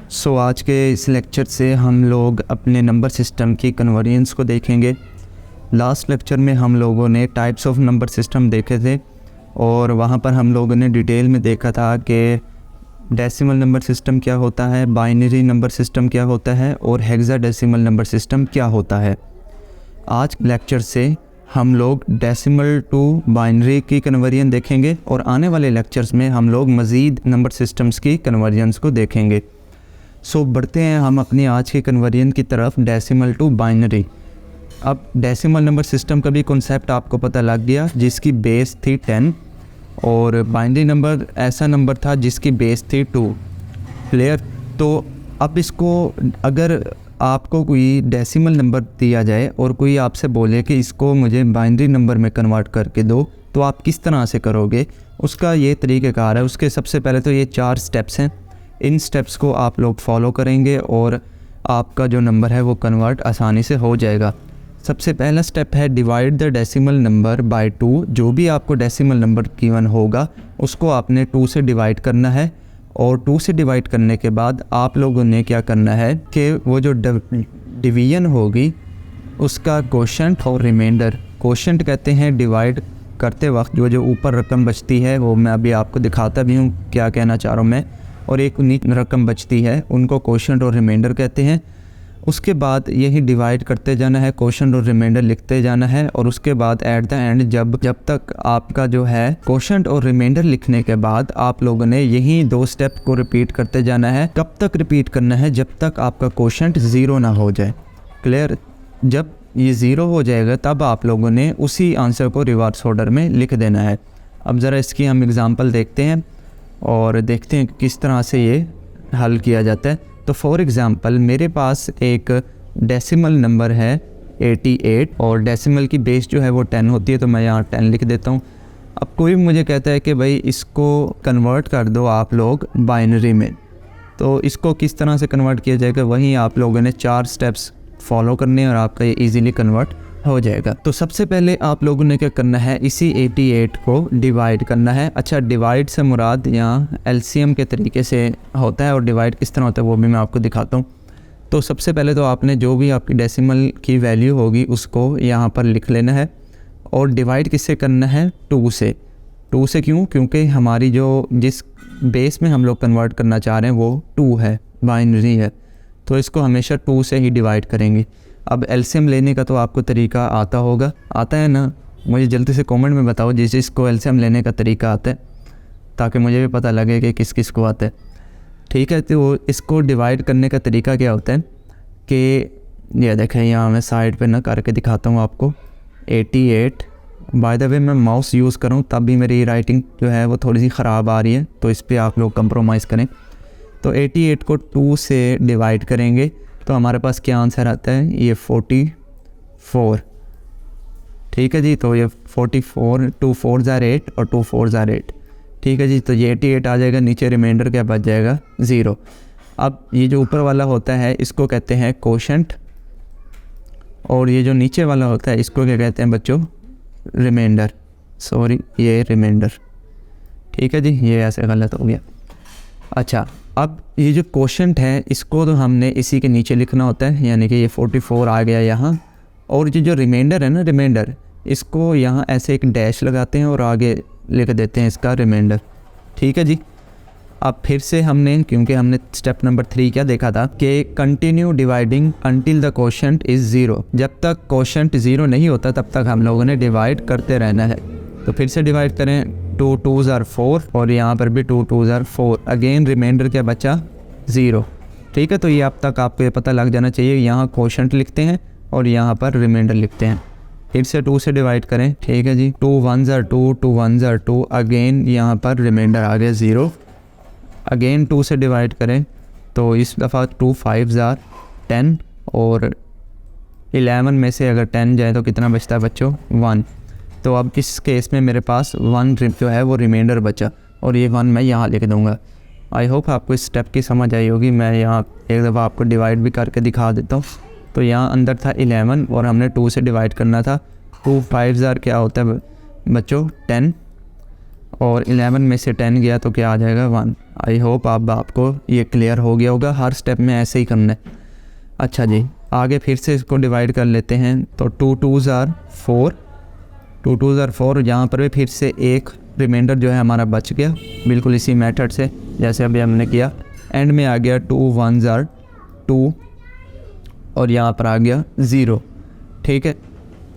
आज के इस लेक्चर से हम लोग अपने नंबर सिस्टम की कन्वर्जेंस को देखेंगे। लास्ट लेक्चर में हम लोगों ने टाइप्स ऑफ नंबर सिस्टम देखे थे और वहाँ पर हम लोगों ने डिटेल में देखा था कि डेसिमल नंबर सिस्टम क्या होता है, बाइनरी नंबर सिस्टम क्या होता है और हेक्साडेसिमल नंबर सिस्टम क्या होता है। आज लेक्चर से हम लोग डेसिमल टू बाइनरी की कन्वर्जन देखेंगे और आने वाले लेक्चर्स में हम लोग मज़ीद नंबर सिस्टम्स की कन्वर्जन्स को देखेंगे। बढ़ते हैं हम अपनी आज की कन्वर्जन की तरफ, डेसिमल टू बाइनरी। अब डेसिमल नंबर सिस्टम का भी कॉन्सेप्ट आपको पता लग गया, जिसकी बेस थी 10 और बाइनरी नंबर ऐसा नंबर था जिसकी बेस थी 2। क्लियर। तो अब इसको अगर आपको कोई डेसिमल नंबर दिया जाए और कोई आपसे बोले कि इसको मुझे बाइनरी नंबर में कन्वर्ट करके दो, तो आप किस तरह से करोगे, उसका ये तरीक़ाकार है। उसके सबसे पहले तो ये 4 स्टेप्स हैं। इन स्टेप्स को आप लोग फॉलो करेंगे और आपका जो नंबर है वो कन्वर्ट आसानी से हो जाएगा। सबसे पहला स्टेप है divide the decimal number by 2। जो भी आपको डेसिमल नंबर गिवन होगा उसको आपने 2 से डिवाइड करना है और 2 से डिवाइड करने के बाद आप लोगों ने क्या करना है कि वो जो डिवीजन होगी उसका कोशेंट और रिमाइंडर, कोशेंट कहते हैं डिवाइड करते वक्त जो ऊपर रकम बचती है, वो मैं अभी आपको दिखाता भी हूँ क्या कहना चाह रहा हूँ मैं, और एक नीचे रकम बचती है, उनको कोशेंट और रिमाइंडर कहते हैं। उसके बाद यही डिवाइड करते जाना है, कोशेंट और रिमाइंडर लिखते जाना है और उसके बाद एट द एंड जब तक आपका जो है कोशेंट और रिमाइंडर लिखने के बाद आप लोगों ने यही 2 स्टेप को रिपीट करते जाना है। कब तक रिपीट करना है? जब तक आपका कोशेंट 0 ना हो जाए। क्लियर। जब ये 0 हो जाएगा तब आप लोगों ने उसी आंसर को रिवर्स ऑर्डर में लिख देना है। अब ज़रा इसकी हम एग्ज़ाम्पल देखते हैं और देखते हैं किस तरह से ये हल किया जाता है। तो फॉर एग्ज़ाम्पल मेरे पास एक डेसिमल नंबर है 88 और डेसिमल की बेस जो है वो 10 होती है, तो मैं यहाँ 10 लिख देता हूँ। अब कोई मुझे कहता है कि भाई इसको कन्वर्ट कर दो आप लोग बाइनरी में, तो इसको किस तरह से कन्वर्ट किया जाएगा, वहीं आप लोगों ने 4 स्टेप्स फॉलो करने और आपका ये ईज़िली कन्वर्ट हो जाएगा। तो सबसे पहले आप लोगों ने क्या करना है, इसी 88 को डिवाइड करना है। अच्छा, डिवाइड से मुराद यहाँ एलसीएम के तरीके से होता है और डिवाइड किस तरह होता है वो भी मैं आपको दिखाता हूँ। तो सबसे पहले तो आपने जो भी आपकी डेसिमल की वैल्यू होगी उसको यहाँ पर लिख लेना है और डिवाइड किससे करना है, 2 से। 2 से क्यों? क्योंकि हमारी जिस बेस में हम लोग कन्वर्ट करना चाह रहे हैं वो 2 है, बाइनरी है, तो इसको हमेशा 2 से ही डिवाइड करेंगे। अब एलसीएम लेने का तो आपको तरीका आता है ना? मुझे जल्दी से कमेंट में बताओ जिसको एलसीएम लेने का तरीका आता है, ताकि मुझे भी पता लगे कि किस किस को आता है। ठीक है, तो इसको डिवाइड करने का तरीका क्या होता है कि ये देखें, यहाँ मैं साइड पे ना करके दिखाता हूँ आपको। 88 बाय द वे मैं माउस यूज़ करूँ तब भी मेरी राइटिंग जो है वो थोड़ी सी ख़राब आ रही है, तो इस पर आप लोग कंप्रोमाइज़ करें। तो 88 को 2 से डिवाइड करेंगे तो हमारे पास क्या आंसर आता है, ये 44। ठीक है जी, तो ये 44, 2 4 are 8 और 2 4 are 8। ठीक है जी, तो ये 88 आ जाएगा, नीचे रिमाइंडर क्या बच जाएगा, 0। अब ये जो ऊपर वाला होता है इसको कहते हैं कोशेंट और ये जो नीचे वाला होता है इसको क्या कहते हैं बच्चों, रिमाइंडर। सॉरी, ये रिमाइंडर। ठीक है जी, ये ऐसे गलत हो गया। अच्छा, अब ये जो कोशेंट है इसको तो हमने इसी के नीचे लिखना होता है, यानी कि ये 44 आ गया यहाँ, और ये जो रिमाइंडर है ना, रिमाइंडर, इसको यहाँ ऐसे एक डैश लगाते हैं और आगे लिख देते हैं इसका रिमाइंडर। ठीक है जी। अब फिर से क्योंकि हमने स्टेप नंबर 3 क्या देखा था कि continue dividing until the quotient is 0। जब तक कोशेंट 0 नहीं होता तब तक हम लोगों ने डिवाइड करते रहना है। तो फिर से डिवाइड करें, 2 2s are 4 और यहाँ पर भी 2 2s are 4। अगेन रिमाइंडर क्या बचा, 0। ठीक है, तो ये अब तक आपको ये पता लग जाना चाहिए, यहाँ कोशेंट लिखते हैं और यहाँ पर रिमाइंडर लिखते हैं। फिर से 2 से डिवाइड करें। ठीक है जी, 2 1s are 2, 2 1s are 2। Again यहाँ पर रिमाइंडर आ गया 0। अगेन 2 से डिवाइड करें तो इस दफ़ा 2 5s are 10 और 11 में से अगर 10 जाए तो कितना बचता है बच्चों, 1। तो अब इस केस में मेरे पास 1 जो है वो रिमाइंडर बचा और ये 1 मैं यहाँ लिख दूँगा। आई होप आपको इस स्टेप की समझ आई होगी। मैं यहाँ एक दफ़ा आपको डिवाइड भी करके दिखा देता हूँ। तो यहाँ अंदर था 11 और हमने 2 से डिवाइड करना था। 2 5s are क्या होता है बच्चों, 10 और 11 में से 10 गया तो क्या आ जाएगा 1। आई होप आपको ये क्लियर हो गया होगा, हर स्टेप में ऐसे ही करना है। अच्छा जी, आगे फिर से इसको डिवाइड कर लेते हैं। तो 2 2s are 4, 2 2s are 4। यहाँ पर भी फिर से एक रिमाइंडर जो है हमारा बच गया, बिल्कुल इसी मेथड से जैसे अभी हमने किया। एंड में आ गया 2 1s are 2 और यहाँ पर आ गया 0, ठीक है।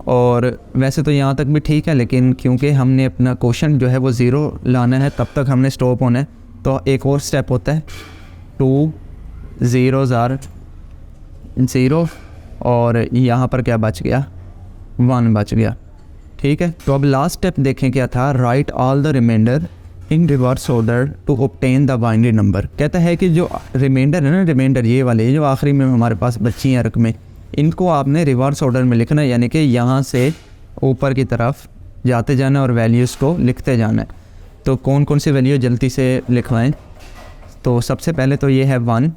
और वैसे तो यहाँ तक भी ठीक है, लेकिन क्योंकि हमने अपना क्वेश्चन जो है वो 0 लाना है, तब तक हमने स्टॉप होना है। तो एक और स्टेप होता है, 2 0s are 0 और यहाँ पर क्या बच गया 1 बच गया, ठीक है। तो अब लास्ट स्टेप देखें क्या था, write all the remainder in reverse order to obtain the binary number. कहता है कि जो रिमाइंडर है ना, रिमाइंडर ये वाले जो आखिरी में हमारे पास बची हैं रकमें, इनको आपने रिवर्स ऑर्डर में लिखना है, यानी कि यहाँ से ऊपर की तरफ जाते जाना और वैल्यूज़ को लिखते जाना है। तो कौन कौन सी वैल्यू जल्दी से लिखवाएं। तो सबसे पहले तो ये है 1,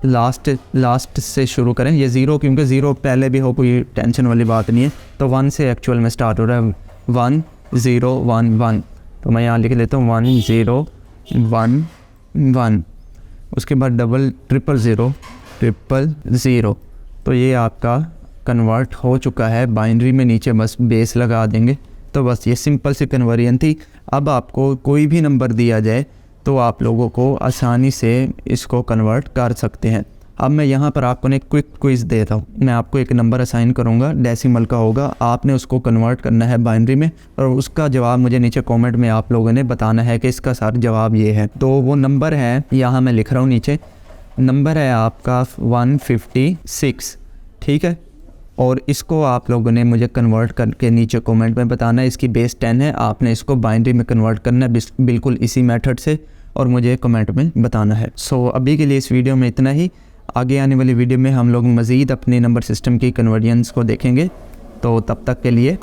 लास्ट से शुरू करें। ये 0 क्योंकि 0 पहले भी हो, कोई टेंशन वाली बात नहीं है। तो 1 से एक्चुअल में स्टार्ट हो रहा है, 1 0 1 1। तो मैं यहाँ लिख लेता हूँ 1 0 1 1। उसके बाद 0 0 0। तो ये आपका कन्वर्ट हो चुका है बाइनरी में, नीचे बस बेस लगा देंगे। तो बस ये सिंपल सी कन्वर्जन थी। अब आपको कोई भी नंबर दिया जाए तो आप लोगों को आसानी से इसको कन्वर्ट कर सकते हैं। अब मैं यहाँ पर आपको एक क्विक क्विज़ देता हूँ। मैं आपको एक नंबर असाइन करूँगा, डेसिमल का होगा, आपने उसको कन्वर्ट करना है बाइनरी में और उसका जवाब मुझे नीचे कमेंट में आप लोगों ने बताना है कि इसका सर जवाब ये है। तो वो नंबर है, यहाँ मैं लिख रहा हूँ नीचे, नंबर है आपका 156, ठीक है। और इसको आप लोगों ने मुझे कन्वर्ट करके नीचे कमेंट में बताना है। इसकी बेस 10 है, आपने इसको बाइनरी में कन्वर्ट करना है बिल्कुल इसी मेथड से और मुझे कमेंट में बताना है। सो अभी के लिए इस वीडियो में इतना ही। आगे आने वाली वीडियो में हम लोग मज़ीद अपने नंबर सिस्टम की कन्वर्जन्स को देखेंगे। तो तब तक के लिए